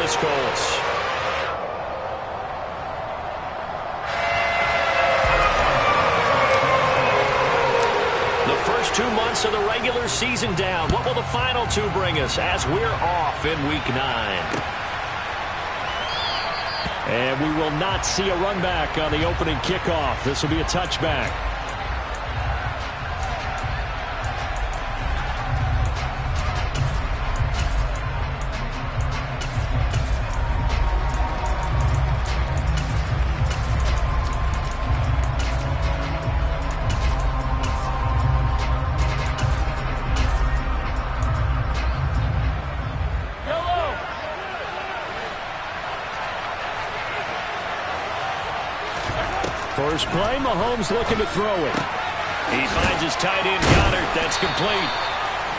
Indianapolis Colts. The first 2 months of the regular season down. What will the final two bring us as we're off in Week 9? And we will not see a run back on the opening kickoff. This will be a touchback. First play, Mahomes looking to throw it. He finds his tight end, Goddard. That's complete.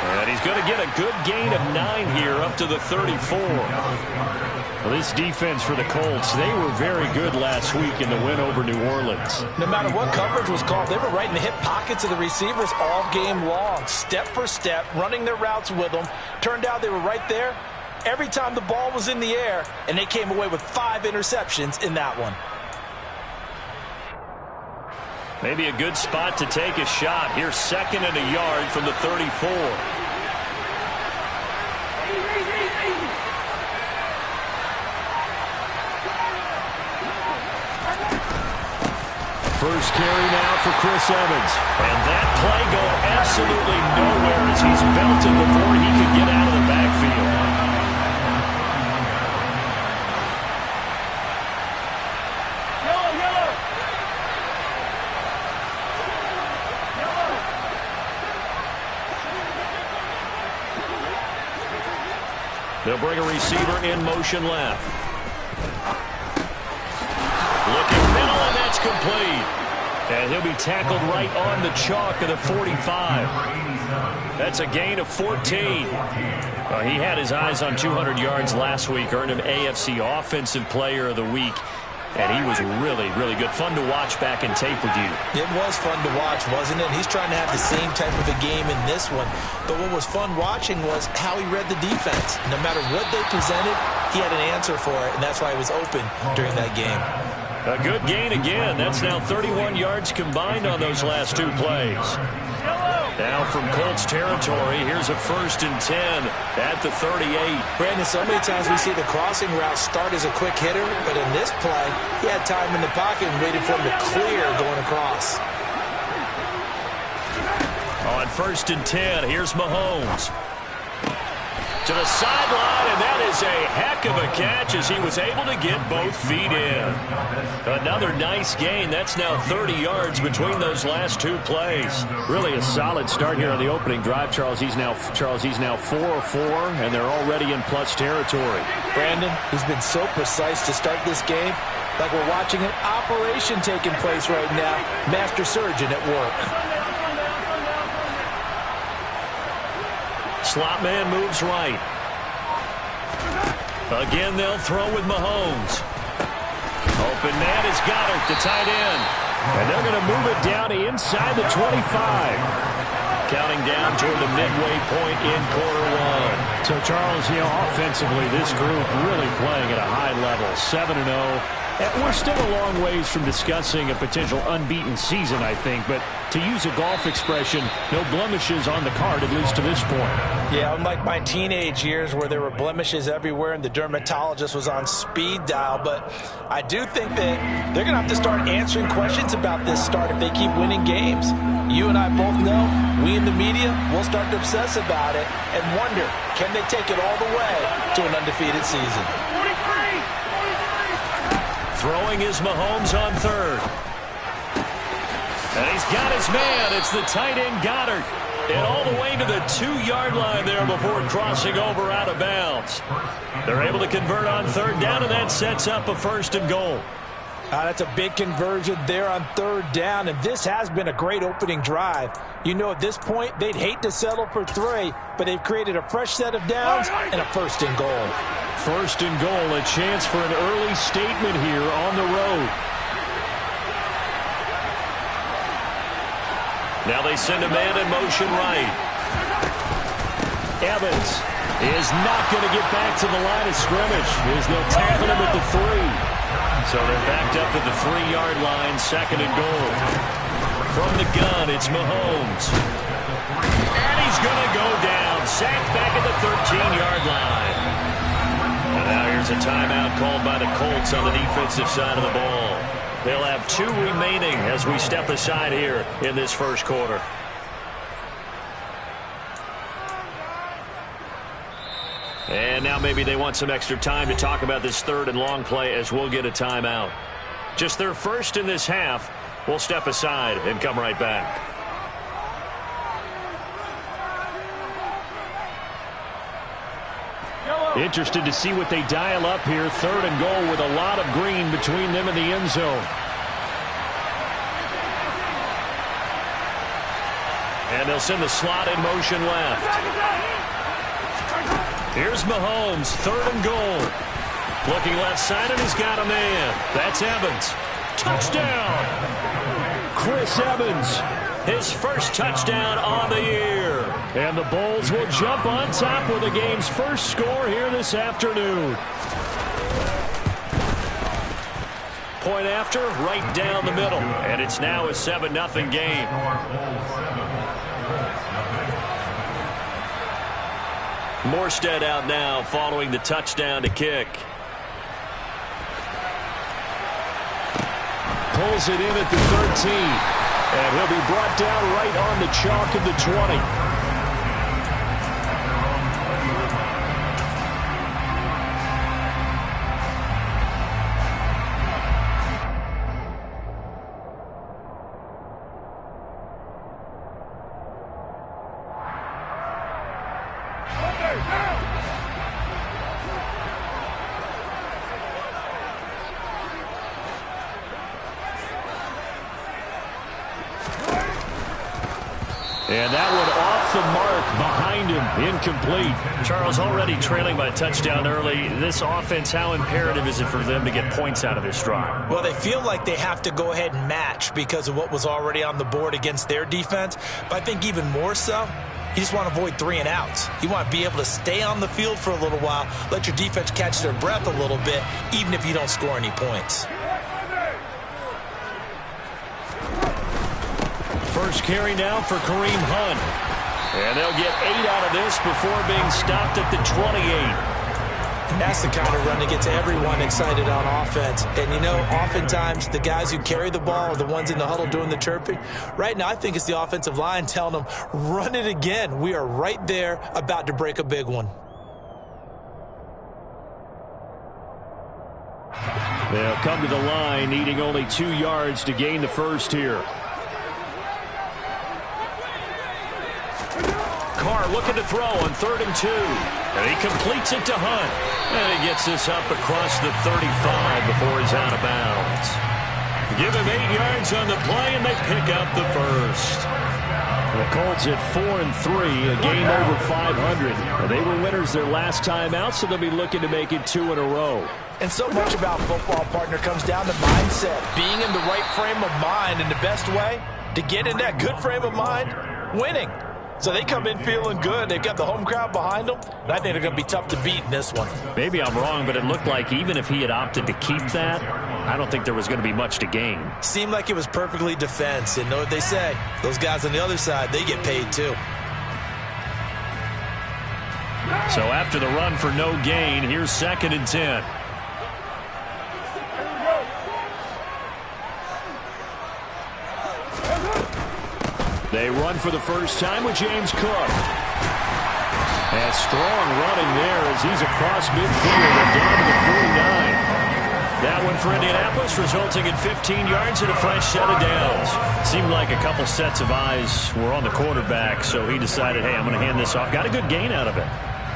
And he's going to get a good gain of 9 here up to the 34. Well, this defense for the Colts, they were very good last week in the win over New Orleans. No matter what coverage was called, they were right in the hip pockets of the receivers all game long. Step for step, running their routes with them. Turned out they were right there every time the ball was in the air, and they came away with 5 interceptions in that one. Maybe a good spot to take a shot. Here's 2nd and a yard from the 34. First carry now for Chris Evans. And that play going absolutely nowhere as he's belted before he could get out of the backfield. They'll bring a receiver in motion left. Looking middle, and that's complete. And he'll be tackled right on the chalk of the 45. That's a gain of 14. He had his eyes on 200 yards last week, earned him AFC Offensive Player of the Week. And he was really, really good. Fun to watch back in tape review. It was fun to watch, wasn't it? He's trying to have the same type of a game in this one. But what was fun watching was how he read the defense. No matter what they presented, he had an answer for it, and that's why he was open during that game. A good gain again. That's now 31 yards combined on those last 2 plays. Now from Colts territory, here's a 1st and 10 at the 38. Brandon, so many times we see the crossing route start as a quick hitter, but in this play, he had time in the pocket and waited for him to clear going across. On 1st and 10, here's Mahomes. To the sideline, and that is a heck of a catch as he was able to get both feet in. Another nice gain. That's now 30 yards between those last 2 plays. Really a solid start here on the opening drive, Charles. He's now 4 of 4, and they're already in plus territory. Brandon, he's been so precise to start this game, like we're watching an operation taking place right now. Master surgeon at work. Slot man moves right. Again, they'll throw with Mahomes. Open man is Goddard, the tight end. And they're going to move it down inside the 25. Counting down toward the midway point in quarter 1. So, Charles, offensively, this group really playing at a high level. 7-0. And we're still a long ways from discussing a potential unbeaten season, I think. But to use a golf expression, no blemishes on the card, at least to this point. Yeah, unlike my teenage years where there were blemishes everywhere and the dermatologist was on speed dial. But I do think that they're going to have to start answering questions about this start if they keep winning games. You and I both know, we in the media will start to obsess about it and wonder, can they take it all the way to an undefeated season? Throwing is Mahomes on 3rd. And he's got his man. It's the tight end Goddard. And all the way to the 2-yard line there before crossing over out of bounds. They're able to convert on 3rd down, and that sets up a 1st and goal. That's a big conversion there on 3rd down, and this has been a great opening drive. You know, at this point, they'd hate to settle for 3, but they've created a fresh set of downs and a 1st and goal. 1st and goal, a chance for an early statement here on the road. Now they send a man in motion right. Evans is not going to get back to the line of scrimmage as they'll tackle him at the 3. So they're backed up to the 3-yard line, 2nd and goal. From the gun, it's Mahomes. And he's going to go down. Sacked back at the 13-yard line. And now here's a timeout called by the Colts on the defensive side of the ball. They'll have 2 remaining as we step aside here in this first quarter. And now maybe they want some extra time to talk about this 3rd and long play as we'll get a timeout. Just their first in this half. We'll step aside and come right back. Interested to see what they dial up here. 3rd and goal with a lot of green between them and the end zone. And they'll send the slot in motion left. Here's Mahomes, 3rd and goal. Looking left side, and he's got a man. That's Evans. Touchdown! Chris Evans, his first touchdown on the year. And the Bulls will jump on top with the game's first score here this afternoon. Point after, right down the middle. And it's now a 7-0 game. Morstead out now following the touchdown to kick. Pulls it in at the 13. And he'll be brought down right on the chalk of the 20. And that one off the mark behind him, incomplete. Charles, already trailing by a touchdown early. This offense, how imperative is it for them to get points out of this drive? Well, they feel like they have to go ahead and match because of what was already on the board against their defense. But I think even more so, you just want to avoid 3 and outs. You want to be able to stay on the field for a little while, let your defense catch their breath a little bit, even if you don't score any points. First carry now for Kareem Hunt. And they'll get 8 out of this before being stopped at the 28. That's the kind of run that gets everyone excited on offense. And, you know, oftentimes the guys who carry the ball are the ones in the huddle doing the chirping. Right now, I think it's the offensive line telling them, run it again. We are right there about to break a big one. They'll come to the line, needing only 2 yards to gain the first here. Carr looking to throw on 3rd and 2. And he completes it to Hunt. And he gets this up across the 35 before he's out of bounds. Give him 8 yards on the play, and they pick up the first. The Colts at 4-3, a game over 500. They were winners their last time out, so they'll be looking to make it 2 in a row. And so much about football, partner, comes down to mindset. Being in the right frame of mind, and the best way to get in that good frame of mind, winning. So they come in feeling good. They've got the home crowd behind them. And I think they're going to be tough to beat in this one. Maybe I'm wrong, but it looked like even if he had opted to keep that, I don't think there was going to be much to gain. Seemed like it was perfectly defense. And know what they say? Those guys on the other side, they get paid too. So after the run for no gain, here's 2nd and 10. They run for the first time with James Cook. And strong running there as he's across midfield and down to the 49. That one for Indianapolis, resulting in 15 yards and a fresh set of downs. Seemed like a couple sets of eyes were on the quarterback, so he decided, hey, I'm going to hand this off. Got a good gain out of it.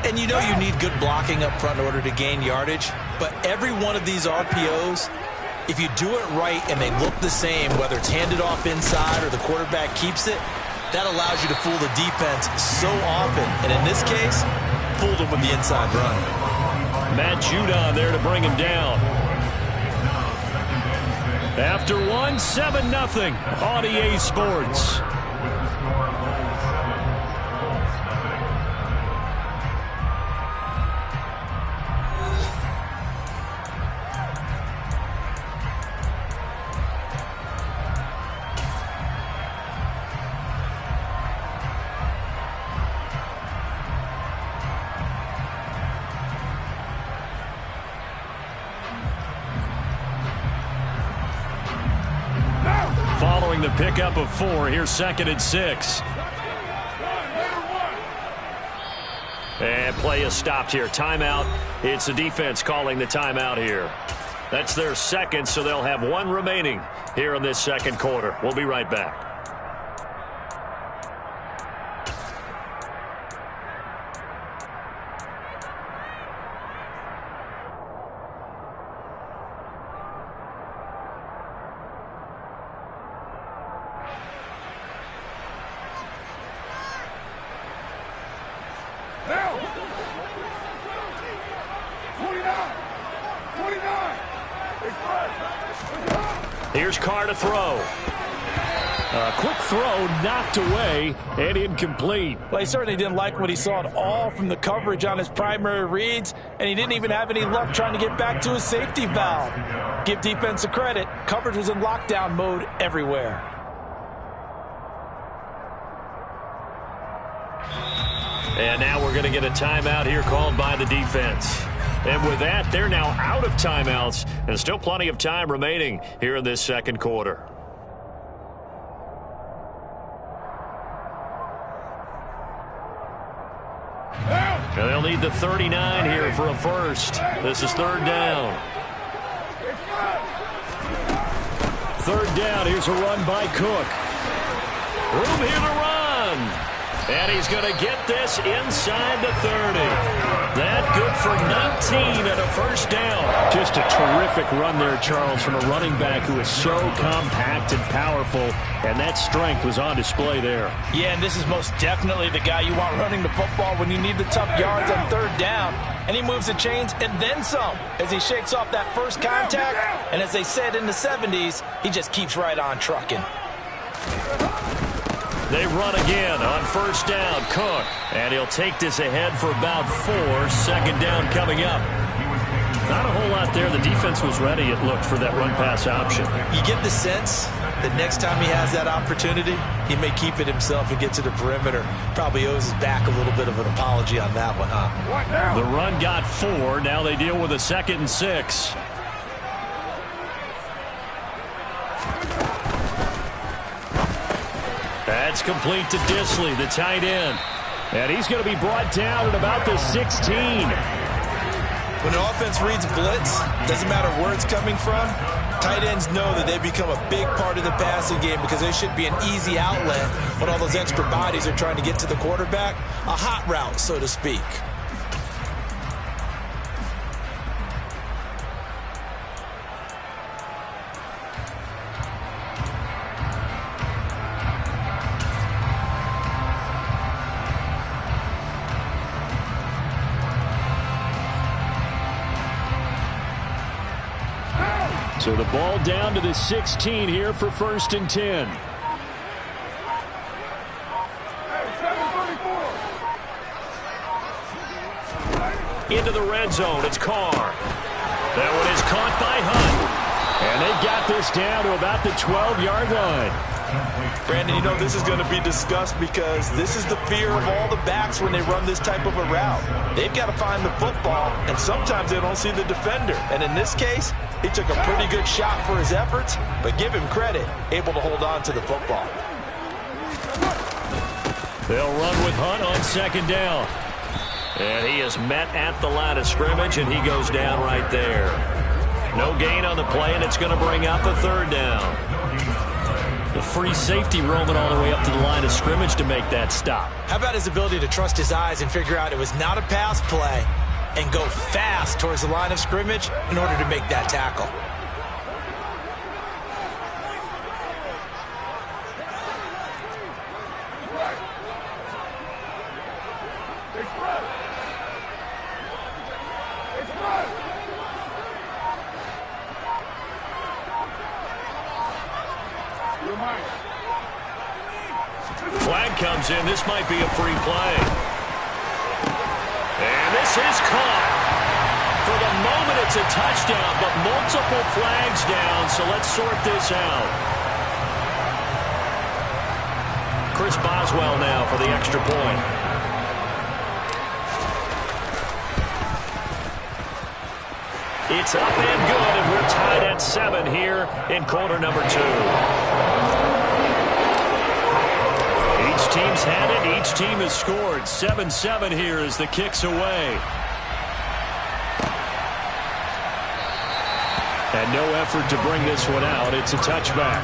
And you know you need good blocking up front in order to gain yardage. But every one of these RPOs, if you do it right and they look the same, whether it's handed off inside or the quarterback keeps it, that allows you to fool the defense so often. And in this case, fooled them with the inside run. Matt Judon there to bring him down. After 7-0 on EA Sports. following the pickup of 4. Here's 2nd and 6. And play is stopped here. Timeout. It's the defense calling the timeout here. That's their second, so they'll have 1 remaining here in this second quarter. We'll be right back. Here's Carr to throw. A quick throw knocked away and incomplete. Well, he certainly didn't like what he saw at all from the coverage on his primary reads, and he didn't even have any luck trying to get back to his safety valve. Give defense a credit. Coverage was in lockdown mode everywhere. And now we're going to get a timeout here called by the defense. And with that, they're now out of timeouts, and still plenty of time remaining here in this second quarter. And they'll need the 39 here for a first. This is 3rd down. 3rd down. Here's a run by Cook. Room here to run. And he's going to get this inside the 30. That good for 19 and a first down. Just a terrific run there, Charles, from a running back who is so compact and powerful, and that strength was on display there. Yeah, and this is most definitely the guy you want running the football when you need the tough yards on 3rd down. And he moves the chains and then some as he shakes off that first contact. And as they said in the 70s, he just keeps right on trucking. They run again on 1st down. Cook. And he'll take this ahead for about 4. 2nd down coming up. Not a whole lot there. The defense was ready, it looked, for that run-pass option. You get the sense that next time he has that opportunity, he may keep it himself and get to the perimeter. Probably owes his back a little bit of an apology on that one, huh? The run got 4. Now they deal with a 2nd and 6. That's complete to Disley, the tight end. And he's going to be brought down at about the 16. When an offense reads blitz, doesn't matter where it's coming from, tight ends know that they become a big part of the passing game because they should be an easy outlet when all those extra bodies are trying to get to the quarterback. A hot route, so to speak. So the ball down to the 16 here for 1st and 10. Into the red zone. It's Carr. That one is caught by Hunt. And they've got this down to about the 12-yard line. Brandon, you know this is going to be discussed because this is the fear of all the backs when they run this type of a route. They've got to find the football, and sometimes they don't see the defender. And in this case, he took a pretty good shot for his efforts, but give him credit, able to hold on to the football. They'll run with Hunt on 2nd down. And he is met at the line of scrimmage, and he goes down right there. No gain on the play, and it's going to bring out the 3rd down. The free safety roaming all the way up to the line of scrimmage to make that stop. How about his ability to trust his eyes and figure out it was not a pass play and go fast towards the line of scrimmage in order to make that tackle? Flag comes in. This might be a free play. And this is caught. For the moment, it's a touchdown, but multiple flags down, so let's sort this out. Chris Boswell now for the extra point. It's up and good, and we're tied at 7 here in quarter number 2. team's had it. Each team has scored. 7-7 here as the kick's away. And no effort to bring this one out. It's a touchback.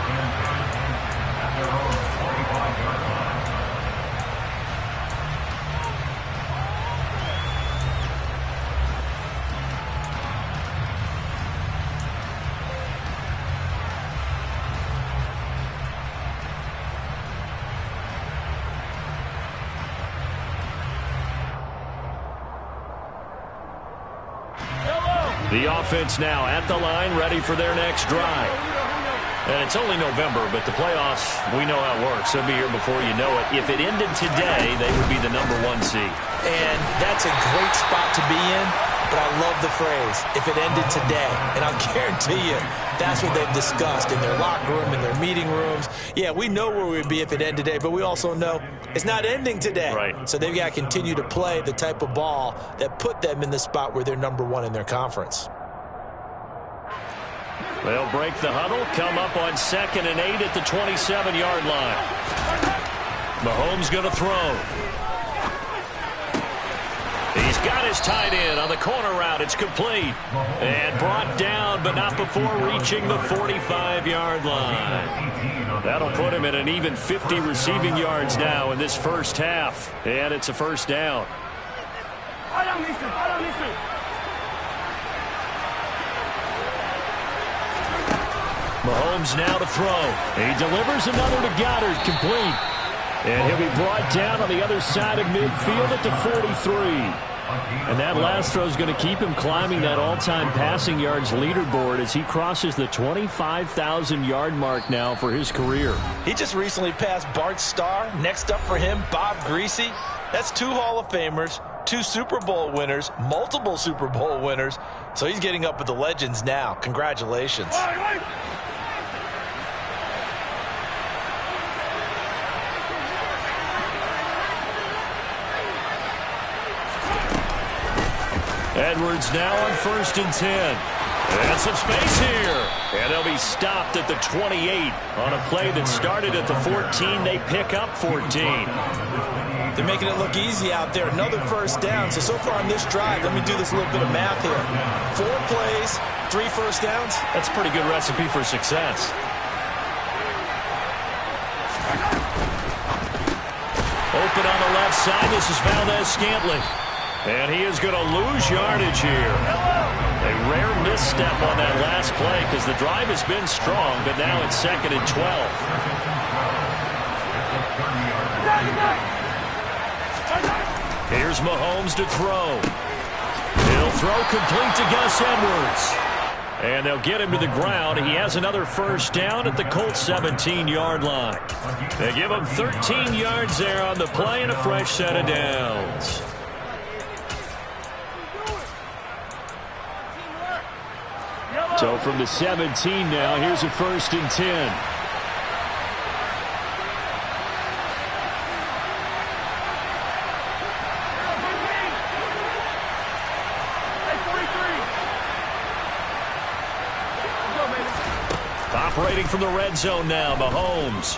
The offense now at the line, ready for their next drive. And it's only November, but the playoffs, we know how it works. They'll be here before you know it. If it ended today, they would be the #1 seed. And that's a great spot to be in, but I love the phrase, if it ended today. And I'll guarantee you, that's what they've discussed in their locker room, in their meeting rooms. Yeah, we know where we'd be if it ended today, but we also know it's not ending today. Right. So they've got to continue to play the type of ball that put them in the spot where they're #1 in their conference. They'll break the huddle, come up on 2nd and 8 at the 27-yard line. Mahomes going to throw. He's got his tight end on the corner route. It's complete. And brought down, but not before reaching the 45-yard line. That'll put him at an even 50 receiving yards now in this first half. And it's a first down. Mahomes now to throw. He delivers another to Goddard, complete. And he'll be brought down on the other side of midfield at the 43. And that last throw is going to keep him climbing that all-time passing yards leaderboard as he crosses the 25,000-yard mark now for his career. He just recently passed Bart Starr. Next up for him, Bob Greasy. That's 2 Hall of Famers, 2 Super Bowl winners, multiple Super Bowl winners. So he's getting up with the legends now. Congratulations. Edwards now on 1st and 10. And some space here. And they'll be stopped at the 28 on a play that started at the 14. They pick up 14. They're making it look easy out there. Another first down. So far on this drive, let me do this little bit of math here. 4 plays, 3 first downs. That's a pretty good recipe for success. Open on the left side. This is Valdez-Scantling. And he is going to lose yardage here. A rare misstep on that last play because the drive has been strong, but now it's 2nd and 12. Here's Mahomes to throw. He'll throw complete to Gus Edwards. And they'll get him to the ground. He has another first down at the Colts 17-yard line. They give him 13 yards there on the play and a fresh set of downs. So from the 17 now, here's a 1st and 10. Operating from the red zone now, Mahomes.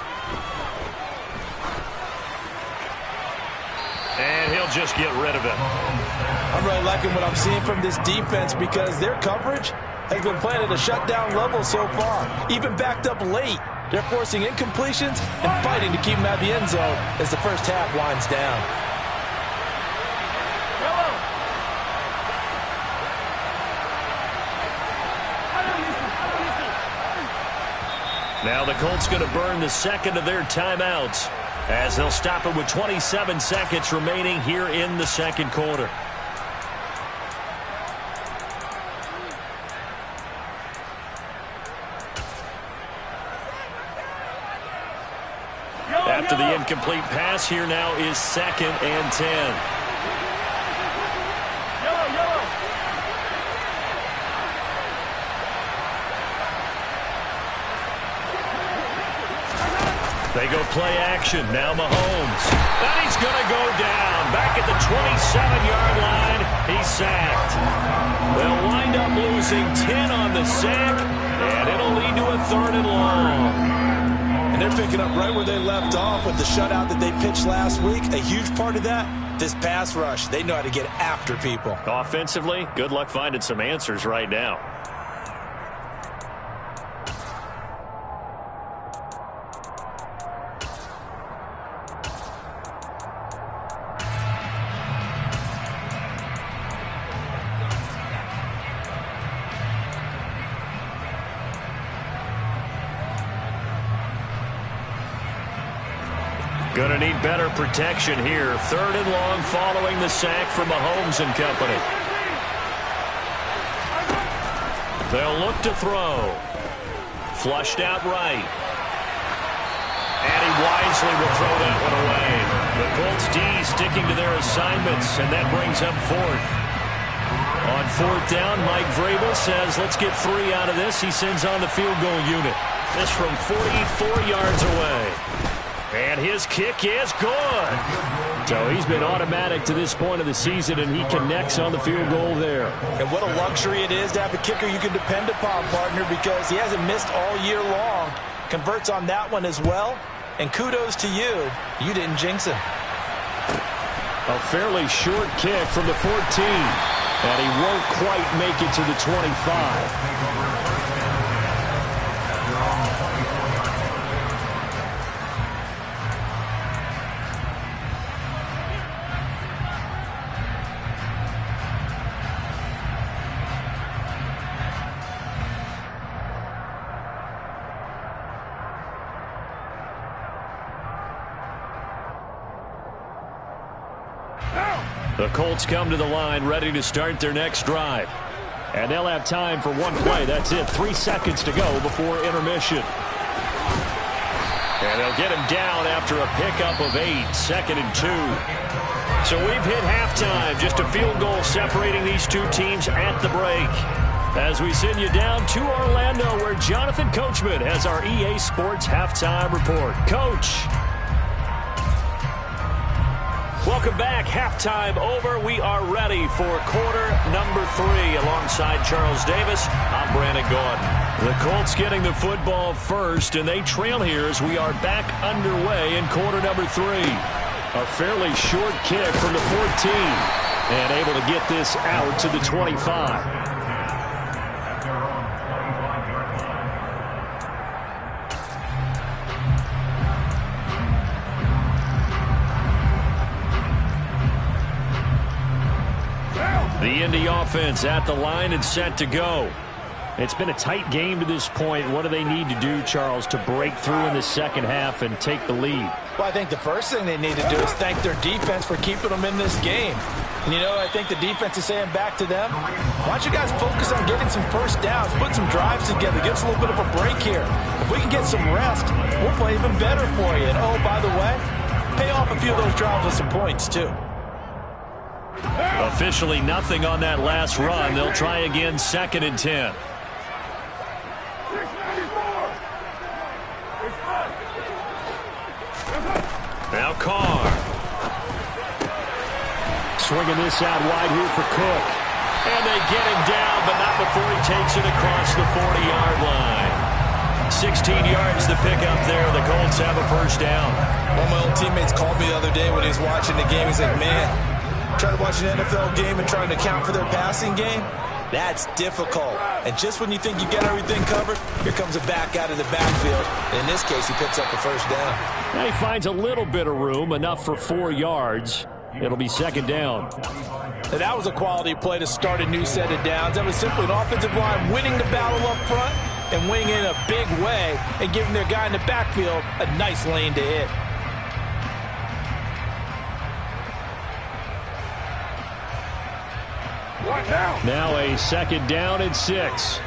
And he'll just get rid of it. I'm really liking what I'm seeing from this defense because their coverage has been playing at a shutdown level so far. Even backed up late. They're forcing incompletions and fighting to keep them at the end zone as the first half winds down. Now the Colts going to burn the second of their timeouts as they'll stop it with 27 seconds remaining here in the second quarter. After the incomplete pass, here now is 2nd and 10. They go play action. Now Mahomes. And he's going to go down. Back at the 27-yard line. He's sacked. They'll wind up losing 10 on the sack, and it'll lead to a 3rd and long. And And they're picking up right where they left off with the shutout that they pitched last week. A huge part of that, this pass rush. They know how to get after people. Offensively, good luck finding some answers right now. Going to need better protection here. 3rd and long following the sack from Mahomes and company. They'll look to throw. Flushed out right. And he wisely will throw that one away. The Colts D sticking to their assignments, and that brings up 4th. On 4th down, Mike Vrabel says, let's get 3 out of this. He sends on the field goal unit. This from 44 yards away. And his kick is good. So he's been automatic to this point of the season, and he connects on the field goal there. And what a luxury it is to have a kicker you can depend upon, partner, because he hasn't missed all year long. Converts on that one as well. And kudos to you. You didn't jinx him. A fairly short kick from the 14. And he won't quite make it to the 25. The Colts come to the line ready to start their next drive. And they'll have time for one play. That's it. 3 seconds to go before intermission. And they'll get him down after a pickup of 8. 2nd and 2. So we've hit halftime. Just a field goal separating these two teams at the break. As we send you down to Orlando, where Jonathan Coachman has our EA Sports halftime report. Coach. Welcome back. Halftime over. We are ready for quarter number 3. Alongside Charles Davis, I'm Brandon Gordon. The Colts getting the football first, and they trail here as we are back underway in quarter number 3. A fairly short kick from the 14, and able to get this out to the 25. The Indy offense at the line and set to go. It's been a tight game to this point. What do they need to do, Charles, to break through in the second half and take the lead? Well, I think the first thing they need to do is thank their defense for keeping them in this game. And, you know, I think the defense is saying back to them, why don't you guys focus on getting some first downs, put some drives together, give us a little bit of a break here. If we can get some rest, we'll play even better for you. And, oh, by the way, pay off a few of those drives with some points, too. Officially nothing on that last run. They'll try again, 2nd and 10. Now Carr. Swinging this out wide here for Cook. And they get him down, but not before he takes it across the 40-yard line. 16 yards to pick up there. The Colts have a first down. One of my old teammates called me the other day when he was watching the game. He's like, man, trying to watch an NFL game and trying to account for their passing game, that's difficult. And just when you think you get everything covered, here comes a back out of the backfield. And in this case, he picks up a first down. Now he finds a little bit of room, enough for 4 yards. It'll be 2nd down. And that was a quality play to start a new set of downs. That was simply an offensive line winning the battle up front and winning in a big way and giving their guy in the backfield a nice lane to hit. Now a 2nd down and 6.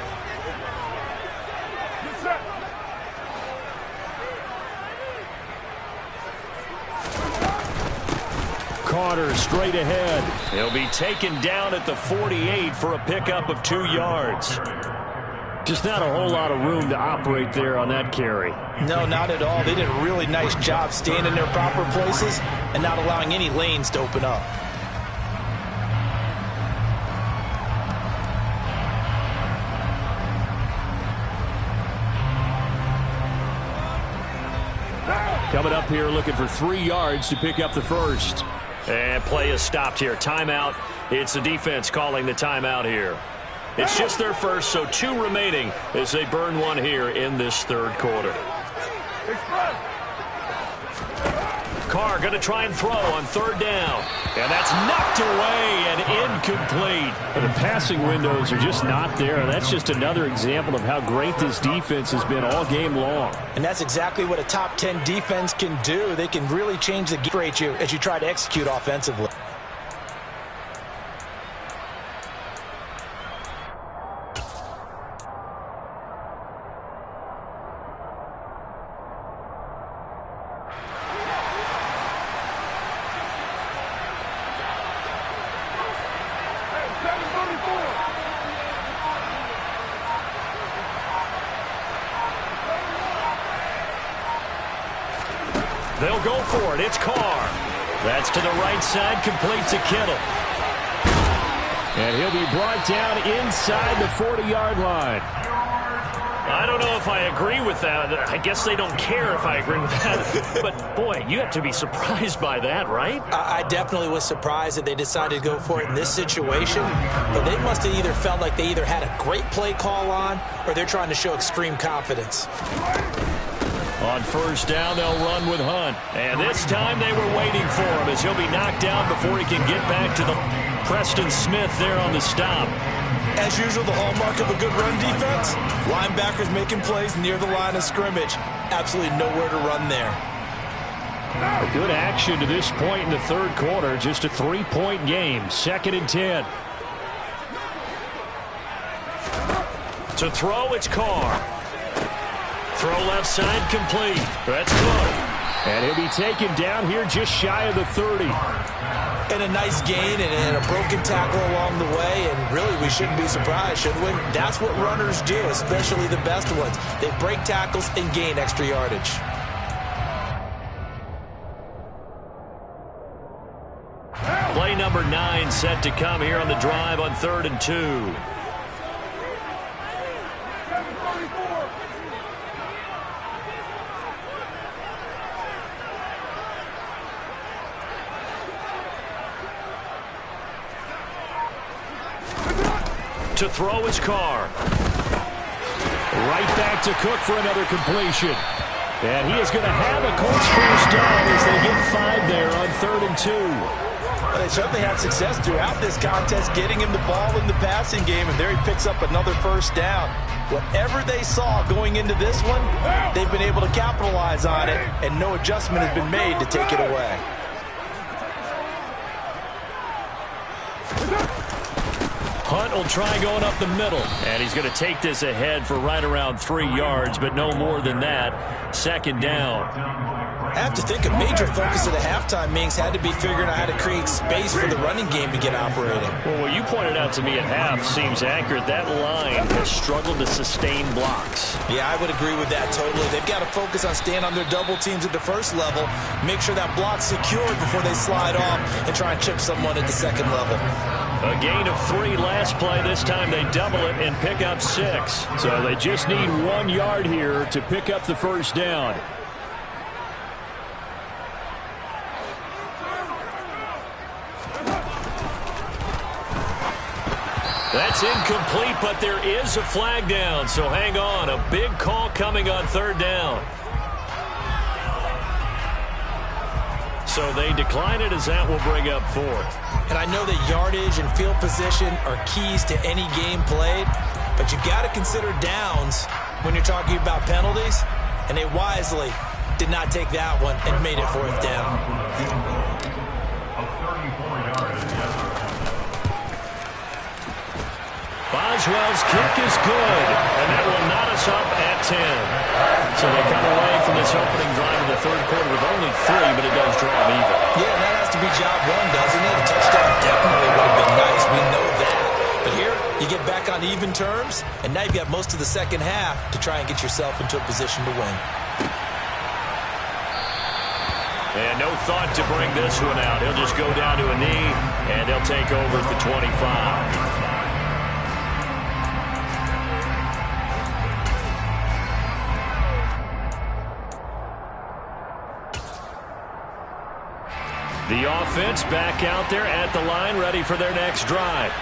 Carter straight ahead. He'll be taken down at the 48 for a pickup of 2 yards. Just not a whole lot of room to operate there on that carry. No, not at all. They did a really nice job staying in their proper places and not allowing any lanes to open up. Coming up here looking for 3 yards to pick up the first. And play is stopped here. Timeout. It's the defense calling the timeout here. It's just their first, so 2 remaining as they burn 1 here in this third quarter. Carr going to try and throw on 3rd down. And that's knocked away and incomplete. The passing windows are just not there. That's just another example of how great this defense has been all game long. And that's exactly what a top 10 defense can do. They can really change the game rate as you try to execute offensively. They'll go for it. It's Carr. That's to the right side, complete to Kittle. And he'll be brought down inside the 40-yard line. I don't know if I agree with that. I guess they don't care if I agree with that. But, boy, you have to be surprised by that, right? I definitely was surprised that they decided to go for it in this situation. But they must have either felt like they either had a great play call on or they're trying to show extreme confidence. On 1st down, they'll run with Hunt. And this time they were waiting for him as he'll be knocked down before he can get back to the Preston Smith there on the stop. As usual, the hallmark of a good run defense, linebackers making plays near the line of scrimmage. Absolutely nowhere to run there. A good action to this point in the third quarter. Just a 3-point game. 2nd and 10. To throw, it's Carr. Throw left side complete. That's good. And he'll be taken down here just shy of the 30. And a nice gain and a broken tackle along the way. And really, we shouldn't be surprised, should we? That's what runners do, especially the best ones. They break tackles and gain extra yardage. Play number 9 set to come here on the drive on 3rd and 2. To throw his Carr. Right back to Cook for another completion. And he is going to have a Colts first down as they get 5 there on 3rd and 2. Well, they certainly had success throughout this contest, getting him the ball in the passing game, and there he picks up another first down. Whatever they saw going into this one, they've been able to capitalize on it, and no adjustment has been made to take it away. Hunt will try going up the middle, and he's going to take this ahead for right around 3 yards, but no more than that. 2nd down. I have to think a major focus of the halftime meetings had to be figuring out how to create space for the running game to get operating. Well, what you pointed out to me at half seems accurate. That line has struggled to sustain blocks. Yeah, I would agree with that totally. They've got to focus on staying on their double teams at the first level, make sure that block's secured before they slide off and try and chip someone at the second level. A gain of 3 last play. This time they double it and pick up 6. So they just need 1 yard here to pick up the first down. That's incomplete, but there is a flag down, so hang on. A big call coming on 3rd down. So they decline it as that will bring up 4th. And I know that yardage and field position are keys to any game played, but you've got to consider downs when you're talking about penalties, and they wisely did not take that one and made it 4th down. Boswell's kick is good, and that will knot us up at 10. So they come away from this opening drive in the third quarter with only 3, but it does draw them even. Yeah, and that has to be job one, doesn't it? A touchdown definitely would have been nice. We know that. But here, you get back on even terms, and now you've got most of the second half to try and get yourself into a position to win. And no thought to bring this one out. He'll just go down to a knee, and they'll take over at the 25. The offense back out there at the line, ready for their next drive.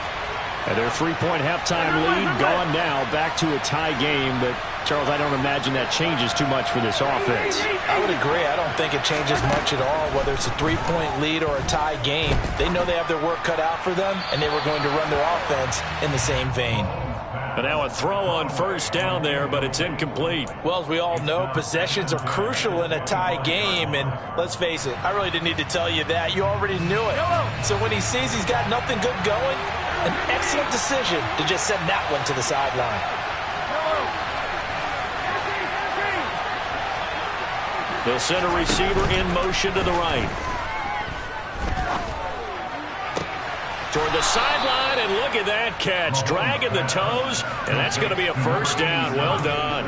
And their three-point halftime lead gone now, back to a tie game. But, Charles, I don't imagine that changes too much for this offense. I would agree. I don't think it changes much at all, whether it's a three-point lead or a tie game. They know they have their work cut out for them, and they were going to run their offense in the same vein. And now a throw on first down there, but it's incomplete. Well, as we all know, possessions are crucial in a tie game. And let's face it, I really didn't need to tell you that. You already knew it. So when he sees he's got nothing good going, an excellent decision to just send that one to the sideline. They'll send a receiver in motion to the right. Toward the sideline, and look at that catch. Dragging the toes, and that's going to be a first down. Well done.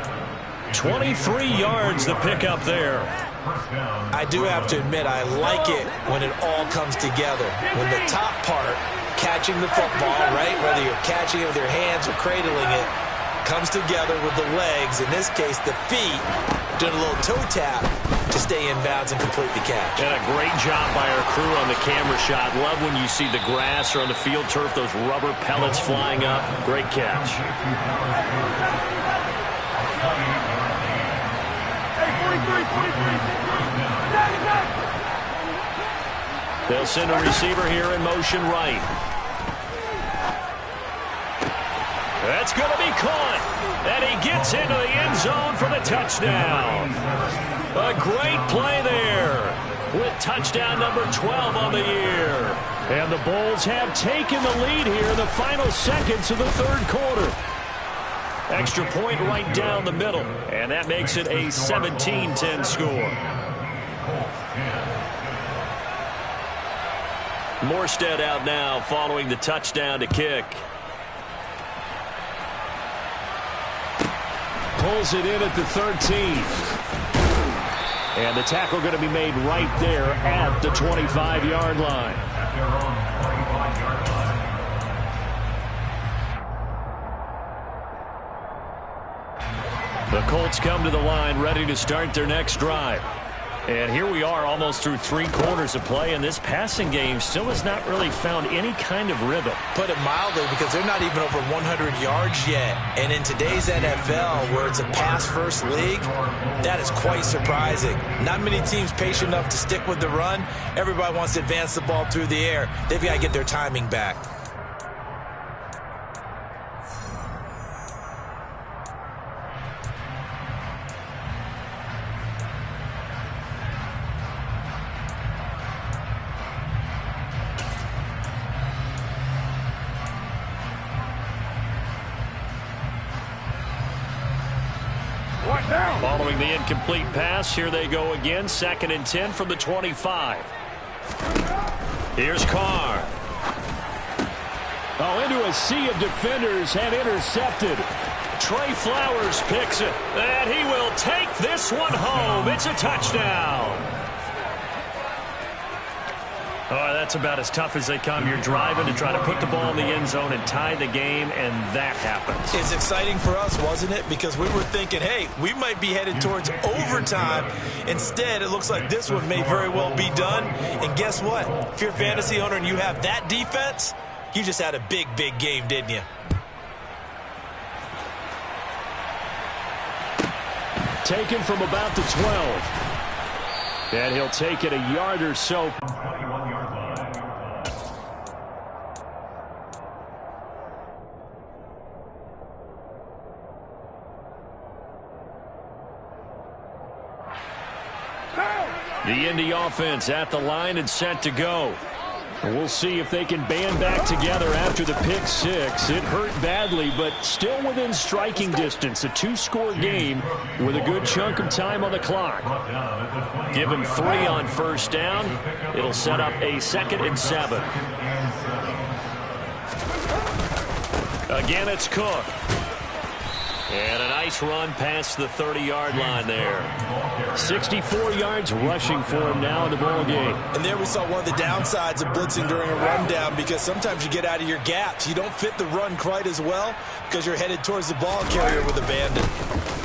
23 yards the pickup there. I do have to admit, I like it when it all comes together. When the top part, catching the football, right, whether you're catching it with your hands or cradling it, comes together with the legs, in this case the feet, doing a little toe tap to stay in bounds and complete the catch. And a great job by our crew on the camera shot. Love when you see the grass or on the field turf, those rubber pellets flying up. Great catch. They'll send a receiver here in motion right. That's going to be caught. And he gets into the end zone for the touchdown. A great play there with touchdown number 12 on the year. And the Bulls have taken the lead here in the final seconds of the third quarter. Extra point right down the middle. And that makes it a 17-10 score. Morstead out now following the touchdown to kick. Pulls it in at the 13. And the tackle going to be made right there at the 25-yard line. The Colts come to the line ready to start their next drive. And here we are almost through 3 quarters of play, and this passing game still has not really found any kind of rhythm. Put it mildly, because they're not even over 100 yards yet. And in today's NFL, where it's a pass-first league, that is quite surprising. Not many teams patient enough to stick with the run. Everybody wants to advance the ball through the air. They've got to get their timing back. Following the incomplete pass, here they go again. 2nd and 10 from the 25. Here's Carr. Oh, into a sea of defenders and intercepted. Trey Flowers picks it. And he will take this one home. It's a touchdown. Oh, that's about as tough as they come. You're driving to try to put the ball in the end zone and tie the game, and that happens. It's exciting for us, wasn't it? Because we were thinking, hey, we might be headed towards overtime. Instead, it looks like this one may very well be done. And guess what? If you're a fantasy owner and you have that defense, you just had a big, big game, didn't you? Taken from about the 12. And he'll take it a yard or so. The Indy offense at the line and set to go. And we'll see if they can band back together after the pick six. It hurt badly, but still within striking distance. A 2-score game with a good chunk of time on the clock. Give him 3 on first down. It'll set up a 2nd and 7. Again, it's Cook. And a nice run past the 30-yard line there. 64 yards rushing for him now in the ball game. And there we saw one of the downsides of blitzing during a rundown, because sometimes you get out of your gaps. You don't fit the run quite as well because you're headed towards the ball carrier with abandon.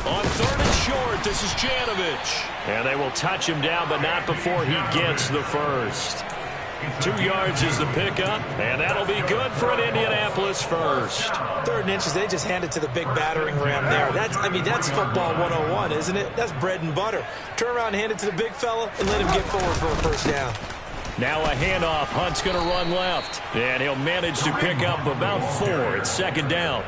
On 3rd and short, this is Janovich. And they will touch him down, but not before he gets the first. 2 yards is the pickup, and that'll be good for an Indianapolis first. 3rd and inches, they just hand it to the big battering ram there. That's football 101, isn't it? That's bread and butter. Turn around and hand it to the big fella and let him get forward for a first down. Now a handoff. Hunt's going to run left, and he'll manage to pick up about 4. It's 2nd down.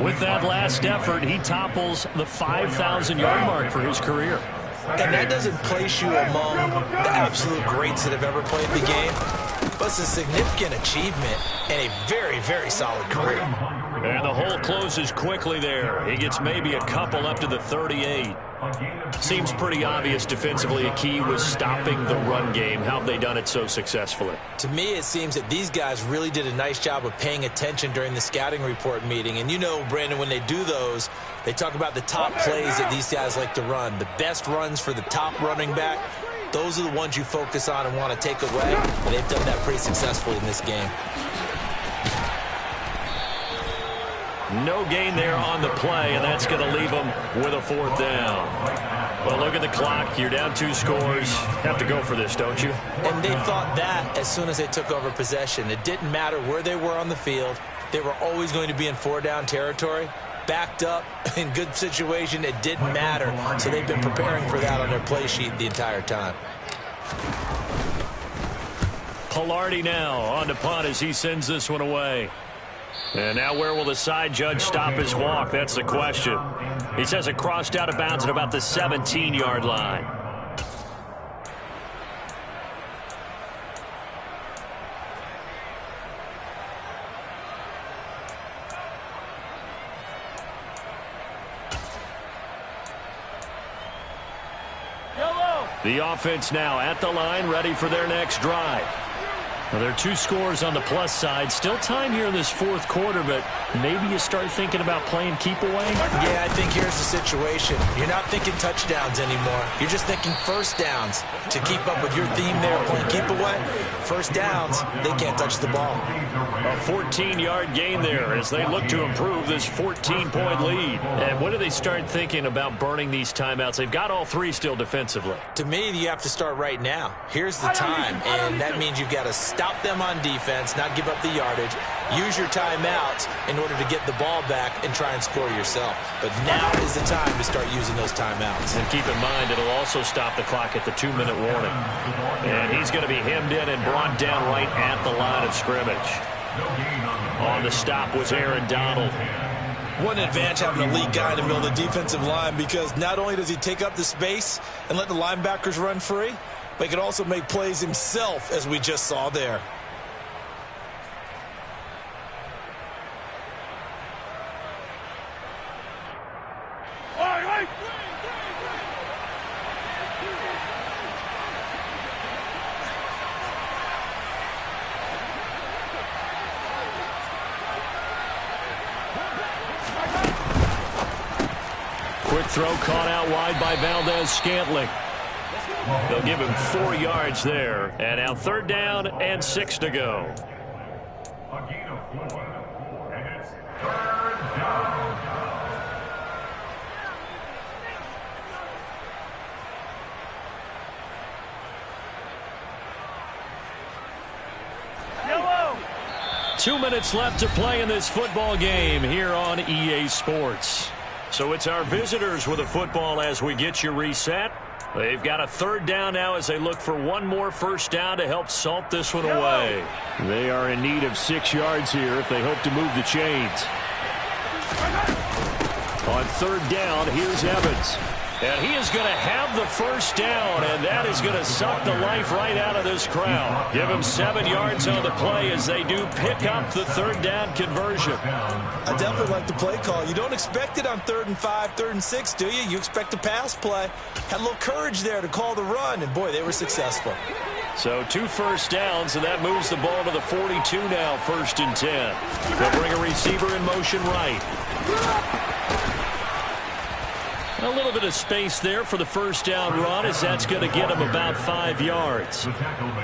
With that last effort, he topples the 5,000-yard mark for his career. And that doesn't place you among the absolute greats that have ever played the game, but it's a significant achievement and a very, very solid career. And the hole closes quickly there. He gets maybe a couple up to the 38. Seems pretty obvious defensively a key was stopping the run game. How have they done it so successfully? To me, it seems that these guys really did a nice job of paying attention during the scouting report meeting. And you know, Brandon, when they do those, they talk about the top plays that these guys like to run. The best runs for the top running back, those are the ones you focus on and want to take away. And they've done that pretty successfully in this game. No gain there on the play, and that's going to leave them with a 4th down. Well, look at the clock. You're down 2 scores. Have to go for this, don't you? And they thought that as soon as they took over possession. It didn't matter where they were on the field. They were always going to be in 4-down territory. Backed up, in good situation, it didn't matter. So they've been preparing for that on their play sheet the entire time. Pilardi now on to punt as he sends this one away. And now where will the side judge stop his walk? That's the question. He says it crossed out of bounds at about the 17-yard line. The offense now at the line, ready for their next drive. Well, there are 2 scores on the plus side. Still time here in this 4th quarter, but maybe you start thinking about playing keep away? Yeah, I think here's the situation. You're not thinking touchdowns anymore. You're just thinking first downs. To keep up with your theme there, playing keep away, first downs, they can't touch the ball. A 14-yard gain there as they look to improve this 14-point lead. And when do they start thinking about burning these timeouts? They've got all 3 still defensively. To me, you have to start right now. Here's the time, and that means you've got to stop them on defense, not give up the yardage, use your timeouts in order to get the ball back and try and score yourself. But now is the time to start using those timeouts. And keep in mind, it'll also stop the clock at the 2-minute warning. And he's going to be hemmed in and brought down right at the line of scrimmage. On the stop was Aaron Donald. What an advantage having a lead guy in the middle of the defensive line, because not only does he take up the space and let the linebackers run free, but he can also make plays himself, as we just saw there. Quick throw caught out wide by Valdez-Scantling. They'll give him 4 yards there. And now 3rd down and 6 to go. Yellow. 2 minutes left to play in this football game here on EA Sports. So it's our visitors with a football as we get you reset. They've got a 3rd down now as they look for 1 more first down to help salt this one away. They are in need of 6 yards here if they hope to move the chains. On 3rd down, here's Evans. And he is going to have the first down, and that is going to suck the life right out of this crowd. Give him 7 yards on the play as they do pick up the 3rd down conversion. I definitely like the play call. You don't expect it on 3rd and 5, 3rd and 6, do you? You expect a pass play. Had a little courage there to call the run, and boy, they were successful. So 2 first downs, and that moves the ball to the 42 now, 1st and 10. They'll bring a receiver in motion right. A little bit of space there for the first down run, as that's going to get him about 5 yards.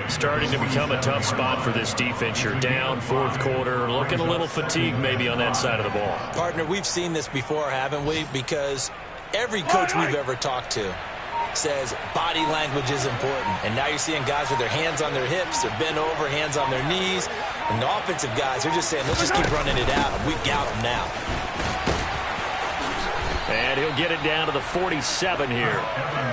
Starting to become a tough spot for this defense. You're down 4th quarter, looking a little fatigued maybe on that side of the ball. Partner, we've seen this before, haven't we? Because every coach we've ever talked to, says body language is important. And now you're seeing guys with their hands on their hips, they're bent over, hands on their knees. And the offensive guys are just saying, let's just keep running it out. We've got them now. And he'll get it down to the 47 here.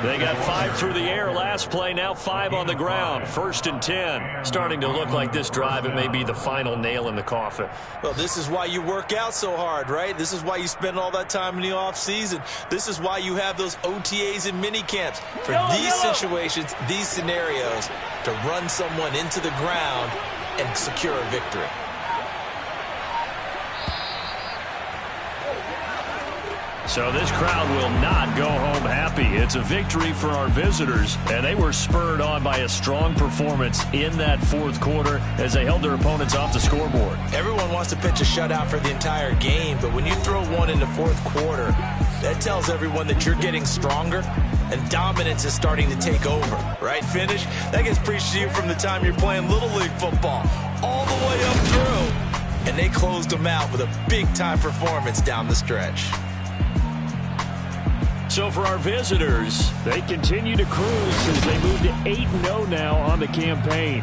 They got 5 through the air last play, now 5 on the ground. 1st and 10. Starting to look like this drive, it may be the final nail in the coffin. Well, this is why you work out so hard, right? This is why you spend all that time in the offseason. This is why you have those OTAs and mini camps. For these situations, these scenarios, to run someone into the ground and secure a victory. So this crowd will not go home happy. It's a victory for our visitors, and they were spurred on by a strong performance in that 4th quarter as they held their opponents off the scoreboard. Everyone wants to pitch a shutout for the entire game, but when you throw one in the 4th quarter, that tells everyone that you're getting stronger and dominance is starting to take over, right? Finish, that gets preached to you from the time you're playing Little League football all the way up through, and they closed them out with a big-time performance down the stretch. So for our visitors, they continue to cruise as they move to 8-0 now on the campaign.